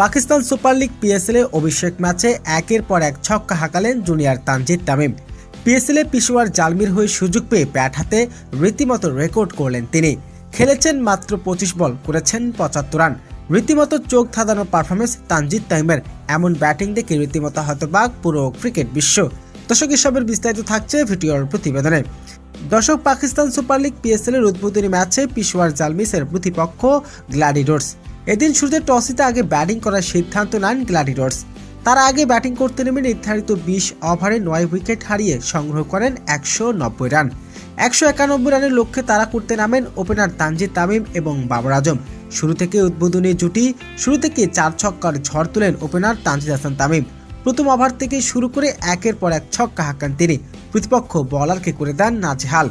Pakistan super league PSL অভিষেক ম্যাচে একের পর এক ছক্কা হাঁকালেন জুনিয়র তানজিদ তামিম। পিএসএল পেশোয়ার জালমির হয়ে সুযোগ পেয়ে ব্যাট হাতে রীতিমতো রেকর্ড করলেন তিনি। খেলেছেন মাত্র 25 বল, করেছেন 75 রান। রীতিমতো চোখ ধাঁধানো পারফরমেন্স তানজিদ তামিমের। এমন ব্যাটিং দেখে রীতিমতো হতবাক পুরো ক্রিকেট বিশ্ব। দর্শক, এসবের বিস্তারিত থাকছে ভিডিওর প্রতিবেদনে। দর্শক, পাকিস্তান সুপার লিগ পিএসএল এর উদ্বোধনী ম্যাচে পেশোয়ার জালমিসের প্রতিপক্ষ গ্ল্যাডিয়েটর্স। এদিন শুরুতে টস জিতে আগে ব্যাটিং করার সিদ্ধান্ত নেন গ্ল্যাডিয়েটর্স। তারা আগে ব্যাটিং করতে নেমে নির্ধারিত 20 ওভারে 9 উইকেট হারিয়ে সংগ্রহ করেন 190 রান। 191 রানের লক্ষ্যে তারা করতে নামেন ওপেনার তানজিদ তামিম এবং বাবর আজম। শুরু থেকে উদ্বোধনী জুটি, শুরু থেকে 4 ছক্কার ঝড় তুলেন ওপেনার তানজিদ হাসান তামিম। প্রথম ওভার থেকে শুরু করে একের পর এক ছক্কা হাঁকান তিনি। প্রতিপক্ষ বোলারকে করে দেন নাজেহাল।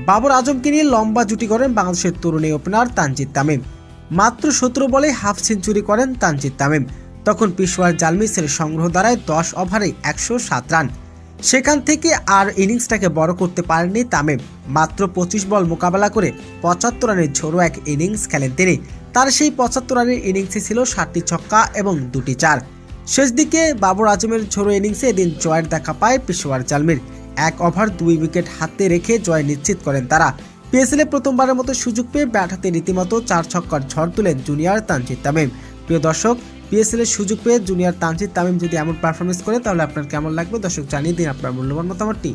বাবর আজমকে নিয়ে লম্বা জুটি করেন বাংলাদেশের তরুণ ওপেনার তানজিদ তামিম। মাত্র 17 বলে হাফ সেঞ্চুরি করেন তানজিদ তামিম। তখন পেশোয়ার জালমিসের সংগ্রহ দাঁড়ায় 10 ওভারে 107 রান। সেখান থেকে আর ইনিংসটাকে বড় করতে পারেননি তামিম। মাত্র 25 বল মোকাবেলা করে 75 রানের ঝোড়ো এক ইনিংস খেলেন তিনি। তার সেই 75 রানের ইনিংসে ছিল 7টি ছক্কা এবং 2টি চার। শেষ দিকে বাবর আজমের ঝোড়ো ইনিংসে এদিন জয়ের দেখা পায় পেশোয়ার জালমির। 1 ওভার 2 উইকেট হাতে রেখে জয় নিশ্চিত করেন তারা। পিএসএল প্রথমবারের মতো সুযোগ পেয়ে ব্যাট হাতে রীতিমতো 4 ছক্কার ঝড় তুলেন জুনিয়র তানজিদ তামিম। প্রিয় দর্শক, পিএসএল সুযোগ পেয়ে জুনিয়র তানজিদ তামিম যদি এমন পারফরমেন্স করে তাহলে আপনার কেমন লাগবে? দর্শক, জানিয়ে দিন আপনার মূল্যবান মতামতটি।